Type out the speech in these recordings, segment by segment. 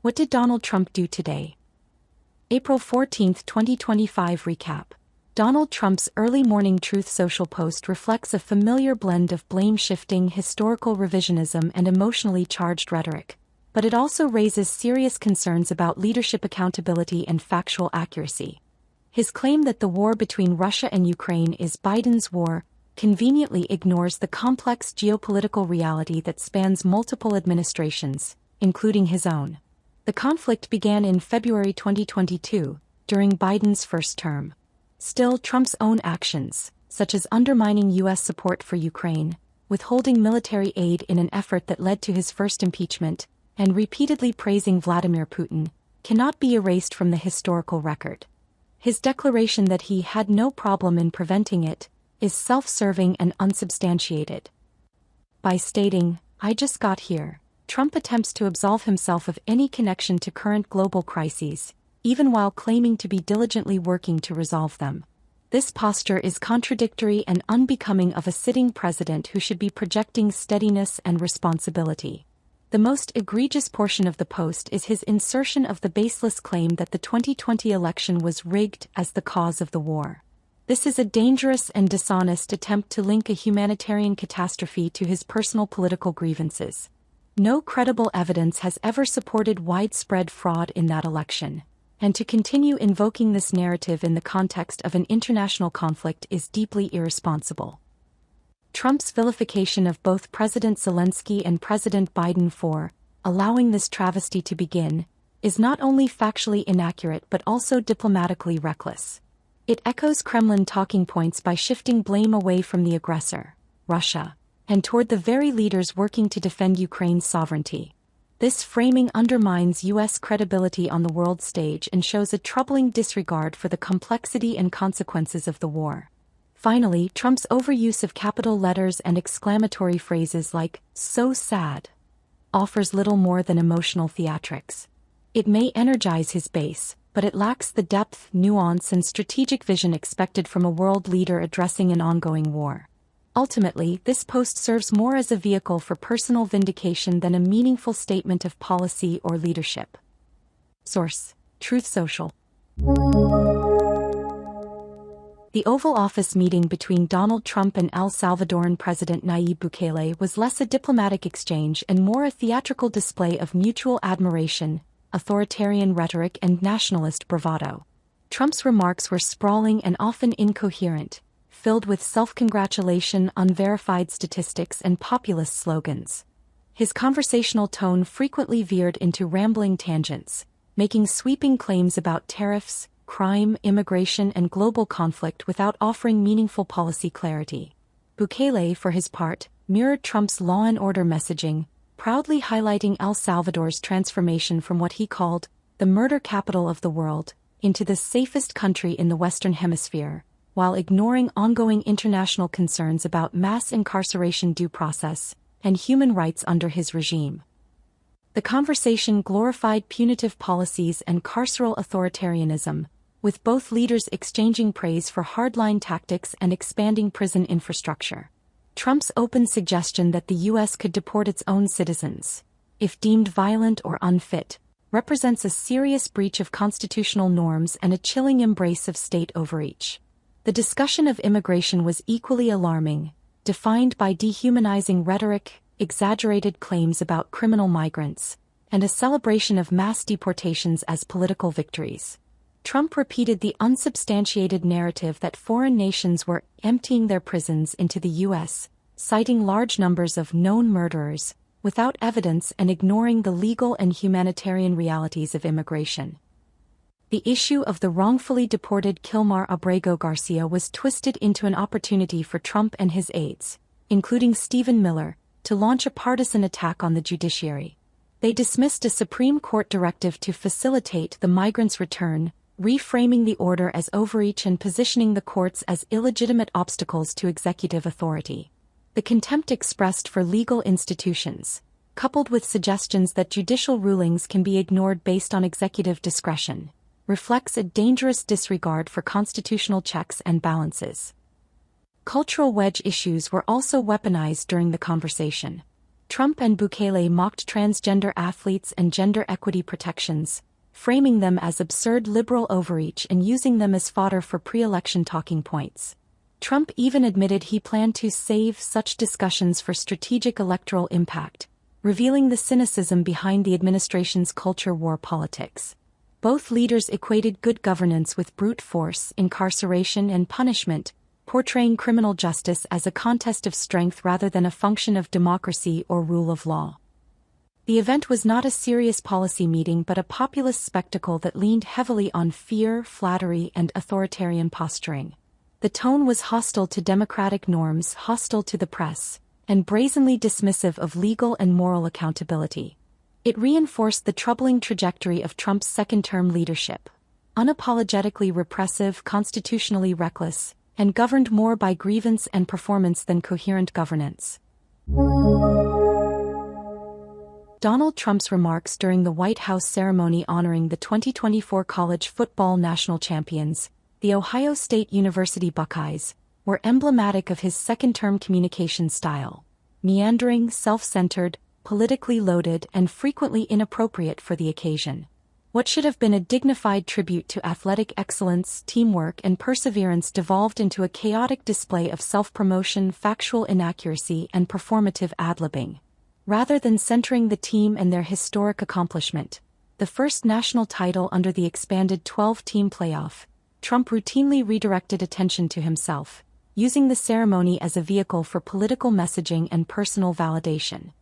What did Donald Trump do today? April 14, 2025 recap. Donald Trump's early morning Truth Social post reflects a familiar blend of blame-shifting, historical revisionism, and emotionally charged rhetoric, but it also raises serious concerns about leadership accountability and factual accuracy. His claim that the war between Russia and Ukraine is Biden's war conveniently ignores the complex geopolitical reality that spans multiple administrations, including his own. The conflict began in February 2022, during Biden's first term. Still, Trump's own actions, such as undermining U.S. support for Ukraine, withholding military aid in an effort that led to his first impeachment, and repeatedly praising Vladimir Putin, cannot be erased from the historical record. His declaration that he had no problem in preventing it is self-serving and unsubstantiated. By stating, "I just got here," Trump attempts to absolve himself of any connection to current global crises, even while claiming to be diligently working to resolve them. This posture is contradictory and unbecoming of a sitting president who should be projecting steadiness and responsibility. The most egregious portion of the post is his insertion of the baseless claim that the 2020 election was rigged as the cause of the war. This is a dangerous and dishonest attempt to link a humanitarian catastrophe to his personal political grievances. No credible evidence has ever supported widespread fraud in that election, and to continue invoking this narrative in the context of an international conflict is deeply irresponsible. Trump's vilification of both President Zelensky and President Biden for allowing this travesty to begin is not only factually inaccurate but also diplomatically reckless. It echoes Kremlin talking points by shifting blame away from the aggressor, Russia, and toward the very leaders working to defend Ukraine's sovereignty. This framing undermines U.S. credibility on the world stage and shows a troubling disregard for the complexity and consequences of the war. Finally, Trump's overuse of capital letters and exclamatory phrases like, "so sad," offers little more than emotional theatrics. It may energize his base, but it lacks the depth, nuance, and strategic vision expected from a world leader addressing an ongoing war. Ultimately, this post serves more as a vehicle for personal vindication than a meaningful statement of policy or leadership. Source: Truth Social. The Oval Office meeting between Donald Trump and El Salvadoran President Nayib Bukele was less a diplomatic exchange and more a theatrical display of mutual admiration, authoritarian rhetoric, and nationalist bravado. Trump's remarks were sprawling and often incoherent, filled with self-congratulation, unverified statistics, and populist slogans. His conversational tone frequently veered into rambling tangents, making sweeping claims about tariffs, crime, immigration, and global conflict without offering meaningful policy clarity. Bukele, for his part, mirrored Trump's law and order messaging, proudly highlighting El Salvador's transformation from what he called the murder capital of the world into the safest country in the Western Hemisphere, while ignoring ongoing international concerns about mass incarceration, due process, and human rights under his regime. The conversation glorified punitive policies and carceral authoritarianism, with both leaders exchanging praise for hardline tactics and expanding prison infrastructure. Trump's open suggestion that the U.S. could deport its own citizens, if deemed violent or unfit, represents a serious breach of constitutional norms and a chilling embrace of state overreach. The discussion of immigration was equally alarming, defined by dehumanizing rhetoric, exaggerated claims about criminal migrants, and a celebration of mass deportations as political victories. Trump repeated the unsubstantiated narrative that foreign nations were emptying their prisons into the U.S., citing large numbers of known murderers, without evidence and ignoring the legal and humanitarian realities of immigration. The issue of the wrongfully deported Kilmar Abrego Garcia was twisted into an opportunity for Trump and his aides, including Stephen Miller, to launch a partisan attack on the judiciary. They dismissed a Supreme Court directive to facilitate the migrants' return, reframing the order as overreach and positioning the courts as illegitimate obstacles to executive authority. The contempt expressed for legal institutions, coupled with suggestions that judicial rulings can be ignored based on executive discretion, reflects a dangerous disregard for constitutional checks and balances. Cultural wedge issues were also weaponized during the conversation. Trump and Bukele mocked transgender athletes and gender equity protections, framing them as absurd liberal overreach and using them as fodder for pre-election talking points. Trump even admitted he planned to save such discussions for strategic electoral impact, revealing the cynicism behind the administration's culture war politics. Both leaders equated good governance with brute force, incarceration, and punishment, portraying criminal justice as a contest of strength rather than a function of democracy or rule of law. The event was not a serious policy meeting but a populist spectacle that leaned heavily on fear, flattery, and authoritarian posturing. The tone was hostile to democratic norms, hostile to the press, and brazenly dismissive of legal and moral accountability. It reinforced the troubling trajectory of Trump's second-term leadership: unapologetically repressive, constitutionally reckless, and governed more by grievance and performance than coherent governance. Donald Trump's remarks during the White House ceremony honoring the 2024 college football national champions, the Ohio State University Buckeyes, were emblematic of his second-term communication style: meandering, self-centered, politically loaded, and frequently inappropriate for the occasion. What should have been a dignified tribute to athletic excellence, teamwork, and perseverance devolved into a chaotic display of self-promotion, factual inaccuracy, and performative ad-libbing. Rather than centering the team and their historic accomplishment, the first national title under the expanded 12-team playoff, Trump routinely redirected attention to himself, using the ceremony as a vehicle for political messaging and personal validation.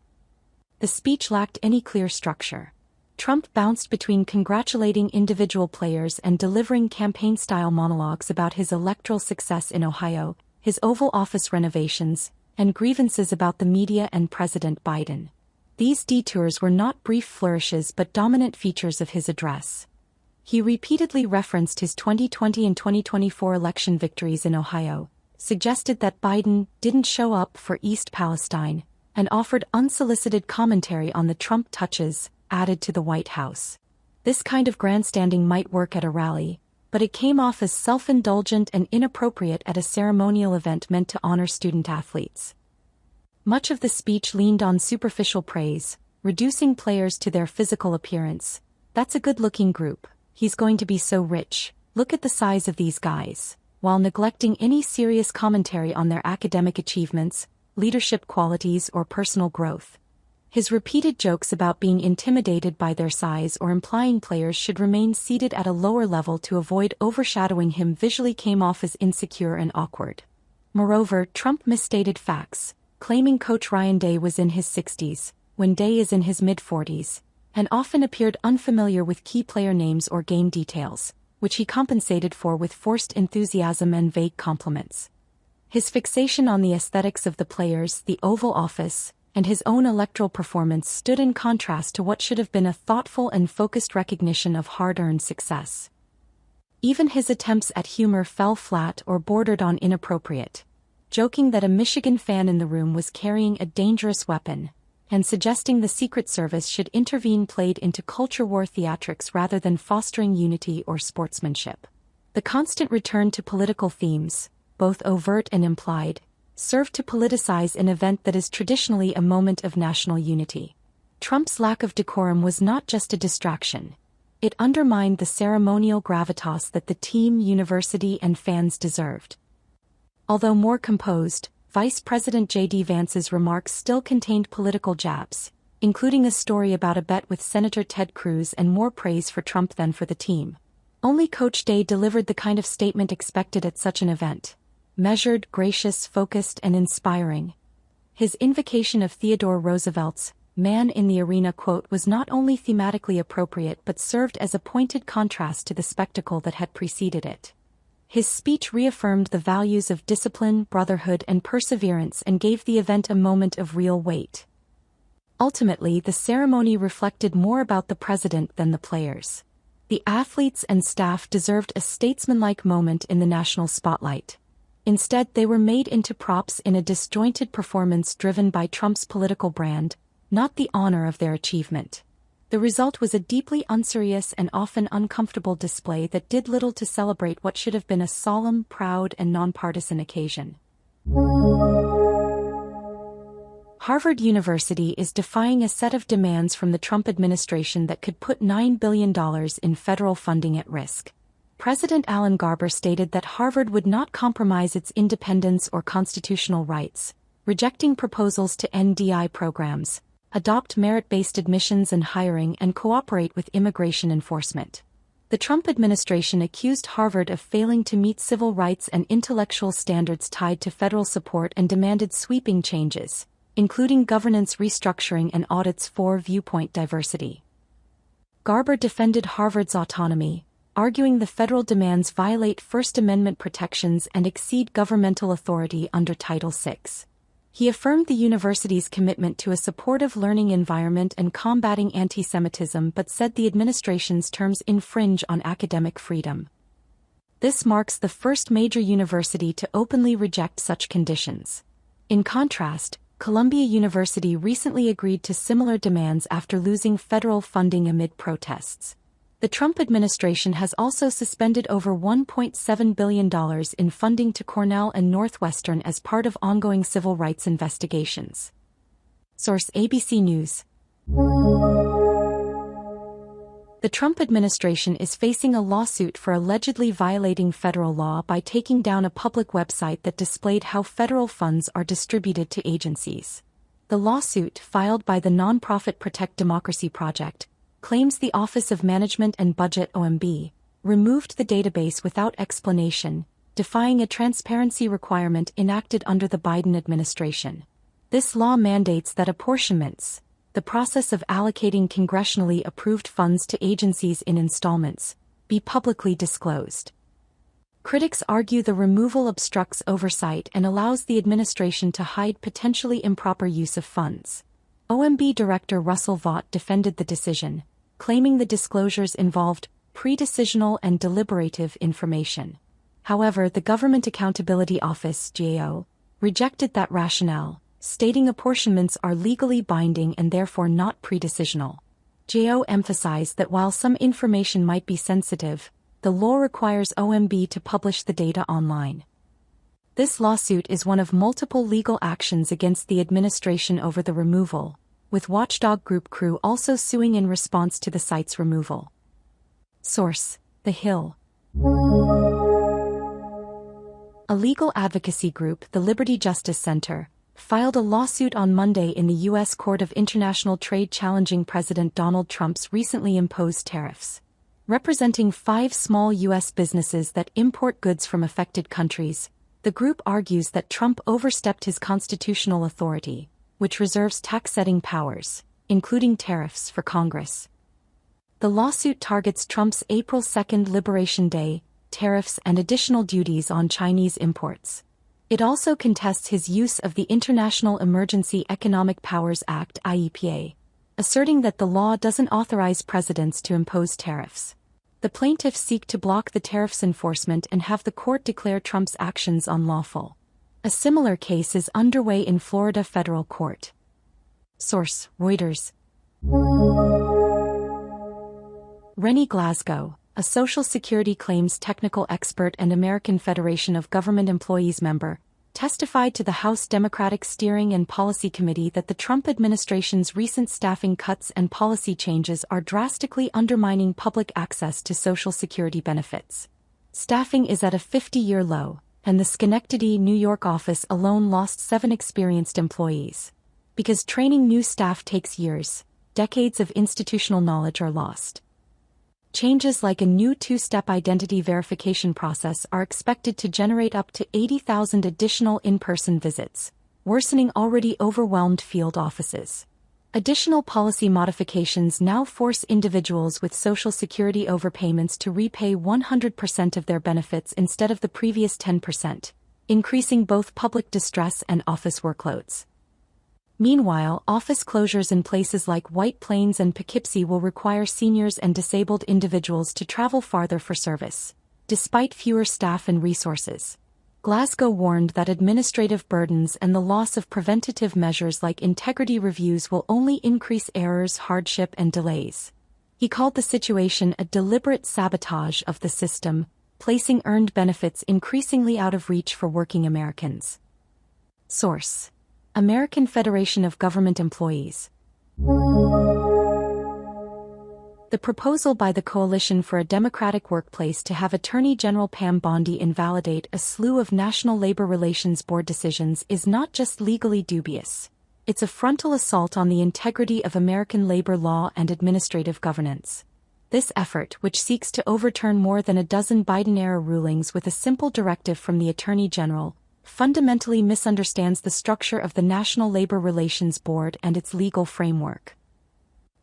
The speech lacked any clear structure. Trump bounced between congratulating individual players and delivering campaign-style monologues about his electoral success in Ohio, his Oval Office renovations, and grievances about the media and President Biden. These detours were not brief flourishes but dominant features of his address. He repeatedly referenced his 2020 and 2024 election victories in Ohio, suggested that Biden didn't show up for East Palestine, and offered unsolicited commentary on the Trump touches added to the White House. This kind of grandstanding might work at a rally, but it came off as self-indulgent and inappropriate at a ceremonial event meant to honor student-athletes. Much of the speech leaned on superficial praise, reducing players to their physical appearance. "That's a good-looking group. He's going to be so rich. Look at the size of these guys," while neglecting any serious commentary on their academic achievements, leadership qualities, or personal growth. His repeated jokes about being intimidated by their size or implying players should remain seated at a lower level to avoid overshadowing him visually came off as insecure and awkward. Moreover, Trump misstated facts, claiming Coach Ryan Day was in his 60s, when Day is in his mid-40s, and often appeared unfamiliar with key player names or game details, which he compensated for with forced enthusiasm and vague compliments. His fixation on the aesthetics of the players, the Oval Office, and his own electoral performance stood in contrast to what should have been a thoughtful and focused recognition of hard-earned success. Even his attempts at humor fell flat or bordered on inappropriate, joking that a Michigan fan in the room was carrying a dangerous weapon, and suggesting the Secret Service should intervene played into culture war theatrics rather than fostering unity or sportsmanship. The constant return to political themes, both overt and implied, served to politicize an event that is traditionally a moment of national unity. Trump's lack of decorum was not just a distraction. It undermined the ceremonial gravitas that the team, university, and fans deserved. Although more composed, Vice President J.D. Vance's remarks still contained political jabs, including a story about a bet with Senator Ted Cruz and more praise for Trump than for the team. Only Coach Day delivered the kind of statement expected at such an event: measured, gracious, focused, and inspiring. His invocation of Theodore Roosevelt's "man in the arena" quote was not only thematically appropriate but served as a pointed contrast to the spectacle that had preceded it. His speech reaffirmed the values of discipline, brotherhood, and perseverance and gave the event a moment of real weight. Ultimately, the ceremony reflected more about the president than the players. The athletes and staff deserved a statesmanlike moment in the national spotlight. Instead, they were made into props in a disjointed performance driven by Trump's political brand, not the honor of their achievement. The result was a deeply unserious and often uncomfortable display that did little to celebrate what should have been a solemn, proud, and nonpartisan occasion. Harvard University is defying a set of demands from the Trump administration that could put $9 billion in federal funding at risk. President Alan Garber stated that Harvard would not compromise its independence or constitutional rights, rejecting proposals to end DI programs, adopt merit-based admissions and hiring, and cooperate with immigration enforcement. The Trump administration accused Harvard of failing to meet civil rights and intellectual standards tied to federal support and demanded sweeping changes, including governance restructuring and audits for viewpoint diversity. Garber defended Harvard's autonomy, arguing the federal demands violate First Amendment protections and exceed governmental authority under Title VI. He affirmed the university's commitment to a supportive learning environment and combating anti-Semitism, but said the administration's terms infringe on academic freedom. This marks the first major university to openly reject such conditions. In contrast, Columbia University recently agreed to similar demands after losing federal funding amid protests. The Trump administration has also suspended over $1.7 billion in funding to Cornell and Northwestern as part of ongoing civil rights investigations. Source: ABC News. The Trump administration is facing a lawsuit for allegedly violating federal law by taking down a public website that displayed how federal funds are distributed to agencies. The lawsuit, filed by the nonprofit Protect Democracy Project, claims the Office of Management and Budget (OMB) removed the database without explanation, defying a transparency requirement enacted under the Biden administration. This law mandates that apportionments, the process of allocating congressionally approved funds to agencies in installments, be publicly disclosed. Critics argue the removal obstructs oversight and allows the administration to hide potentially improper use of funds. OMB Director Russell Vought defended the decision, claiming the disclosures involved pre-decisional and deliberative information. However, the Government Accountability Office (GAO) rejected that rationale, stating apportionments are legally binding and therefore not pre-decisional. GAO emphasized that while some information might be sensitive, the law requires OMB to publish the data online. This lawsuit is one of multiple legal actions against the administration over the removal, with watchdog group Crew also suing in response to the site's removal. Source: The Hill. A legal advocacy group, the Liberty Justice Center, filed a lawsuit on Monday in the U.S. Court of International Trade challenging President Donald Trump's recently imposed tariffs. Representing 5 small U.S. businesses that import goods from affected countries, the group argues that Trump overstepped his constitutional authority, which reserves tax-setting powers, including tariffs, for Congress. The lawsuit targets Trump's April 2 Liberation Day tariffs and additional duties on Chinese imports. It also contests his use of the International Emergency Economic Powers Act (IEPA), asserting that the law doesn't authorize presidents to impose tariffs. The plaintiffs seek to block the tariffs' enforcement and have the court declare Trump's actions unlawful. A similar case is underway in Florida federal court. Source: Reuters. Rennie Glasgow, a Social Security claims technical expert and American Federation of Government Employees member, testified to the House Democratic Steering and Policy Committee that the Trump administration's recent staffing cuts and policy changes are drastically undermining public access to Social Security benefits. Staffing is at a 50-year low, and the Schenectady, New York office alone lost 7 experienced employees. Because training new staff takes years, decades of institutional knowledge are lost. Changes like a new 2-step identity verification process are expected to generate up to 80,000 additional in-person visits, worsening already overwhelmed field offices. Additional policy modifications now force individuals with Social Security overpayments to repay 100% of their benefits instead of the previous 10%, increasing both public distress and office workloads. Meanwhile, office closures in places like White Plains and Poughkeepsie will require seniors and disabled individuals to travel farther for service, despite fewer staff and resources. Glasgow warned that administrative burdens and the loss of preventative measures like integrity reviews will only increase errors, hardship, and delays. He called the situation a deliberate sabotage of the system, placing earned benefits increasingly out of reach for working Americans. Source: American Federation of Government Employees. The proposal by the Coalition for a Democratic Workplace to have Attorney General Pam Bondi invalidate a slew of National Labor Relations Board decisions is not just legally dubious. It's a frontal assault on the integrity of American labor law and administrative governance. This effort, which seeks to overturn more than a dozen Biden-era rulings with a simple directive from the Attorney General, fundamentally misunderstands the structure of the National Labor Relations Board and its legal framework.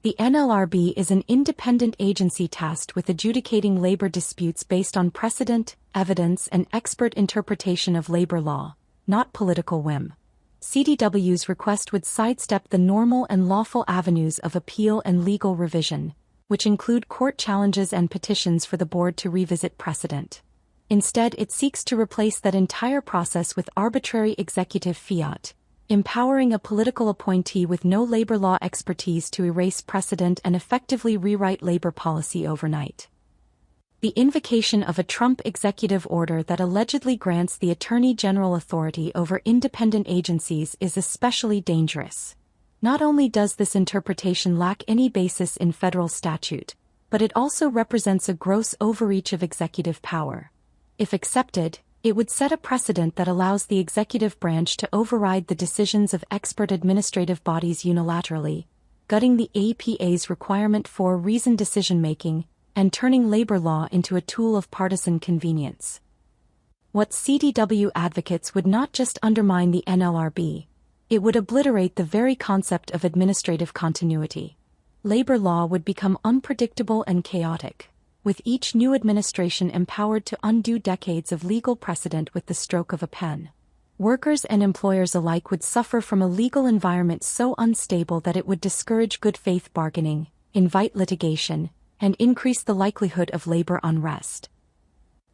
The NLRB is an independent agency tasked with adjudicating labor disputes based on precedent, evidence, and expert interpretation of labor law, not political whim. CDW's request would sidestep the normal and lawful avenues of appeal and legal revision, which include court challenges and petitions for the board to revisit precedent. Instead, it seeks to replace that entire process with arbitrary executive fiat, empowering a political appointee with no labor law expertise to erase precedent and effectively rewrite labor policy overnight. The invocation of a Trump executive order that allegedly grants the Attorney General authority over independent agencies is especially dangerous. Not only does this interpretation lack any basis in federal statute, but it also represents a gross overreach of executive power. If accepted, it would set a precedent that allows the executive branch to override the decisions of expert administrative bodies unilaterally, gutting the APA's requirement for reasoned decision-making, and turning labor law into a tool of partisan convenience. What CDW advocates would not just undermine the NLRB, it would obliterate the very concept of administrative continuity. Labor law would become unpredictable and chaotic, with each new administration empowered to undo decades of legal precedent with the stroke of a pen. Workers and employers alike would suffer from a legal environment so unstable that it would discourage good faith bargaining, invite litigation, and increase the likelihood of labor unrest.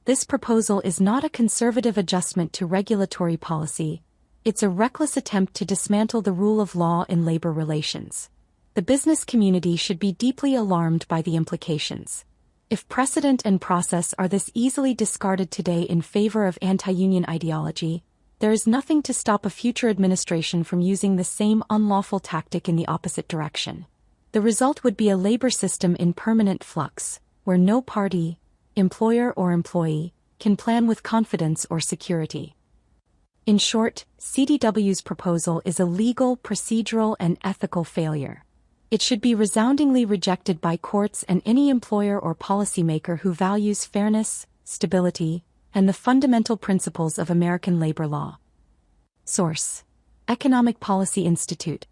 This proposal is not a conservative adjustment to regulatory policy, it's a reckless attempt to dismantle the rule of law in labor relations. The business community should be deeply alarmed by the implications. If precedent and process are this easily discarded today in favor of anti-union ideology, there is nothing to stop a future administration from using the same unlawful tactic in the opposite direction. The result would be a labor system in permanent flux, where no party, employer or employee, can plan with confidence or security. In short, CDW's proposal is a legal, procedural, and ethical failure. It should be resoundingly rejected by courts and any employer or policymaker who values fairness, stability, and the fundamental principles of American labor law. Source: Economic Policy Institute.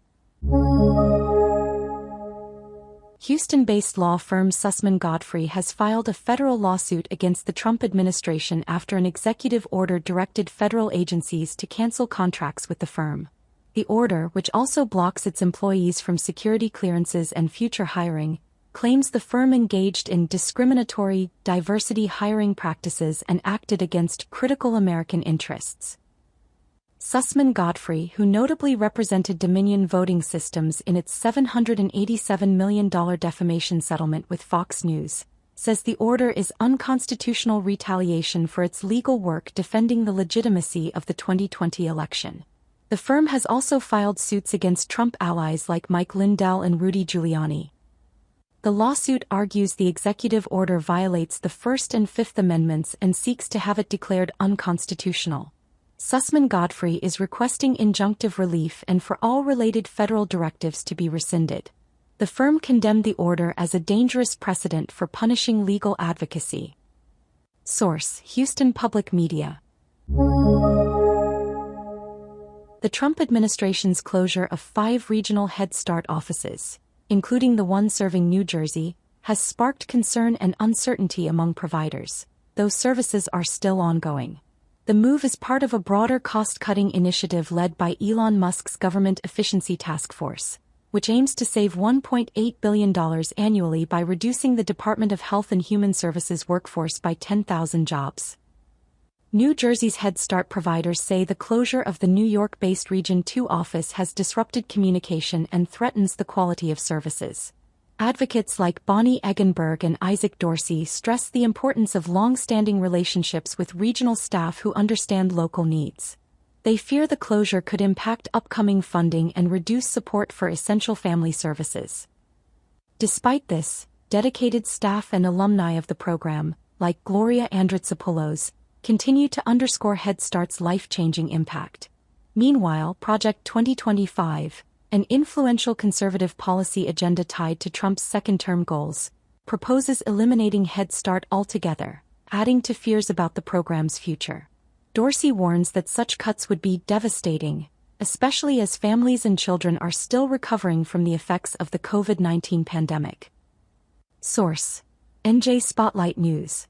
Houston-based law firm Susman Godfrey has filed a federal lawsuit against the Trump administration after an executive order directed federal agencies to cancel contracts with the firm. The order, which also blocks its employees from security clearances and future hiring, claims the firm engaged in discriminatory, diversity hiring practices and acted against critical American interests. Susman Godfrey, who notably represented Dominion Voting Systems in its $787 million defamation settlement with Fox News, says the order is unconstitutional retaliation for its legal work defending the legitimacy of the 2020 election. The firm has also filed suits against Trump allies like Mike Lindell and Rudy Giuliani. The lawsuit argues the executive order violates the First and Fifth Amendments and seeks to have it declared unconstitutional. Susman Godfrey is requesting injunctive relief and for all related federal directives to be rescinded. The firm condemned the order as a dangerous precedent for punishing legal advocacy. Source: Houston Public Media. The Trump administration's closure of 5 regional Headstart offices, including the one serving New Jersey, has sparked concern and uncertainty among providers, though services are still ongoing. The move is part of a broader cost-cutting initiative led by Elon Musk's Government Efficiency Task Force, which aims to save $1.8 billion annually by reducing the Department of Health and Human Services workforce by 10,000 jobs. New Jersey's Headstart providers say the closure of the New York-based Region 2 office has disrupted communication and threatens the quality of services. Advocates like Bonnie Eggenberg and Isaac Dorsey stress the importance of long-standing relationships with regional staff who understand local needs. They fear the closure could impact upcoming funding and reduce support for essential family services. Despite this, dedicated staff and alumni of the program, like Gloria Andritsopoulos, continue to underscore Headstart's life-changing impact. Meanwhile, Project 2025, an influential conservative policy agenda tied to Trump's second-term goals, proposes eliminating Head Start altogether, adding to fears about the program's future. Dorsey warns that such cuts would be devastating, especially as families and children are still recovering from the effects of the COVID-19 pandemic. Source: NJ Spotlight News.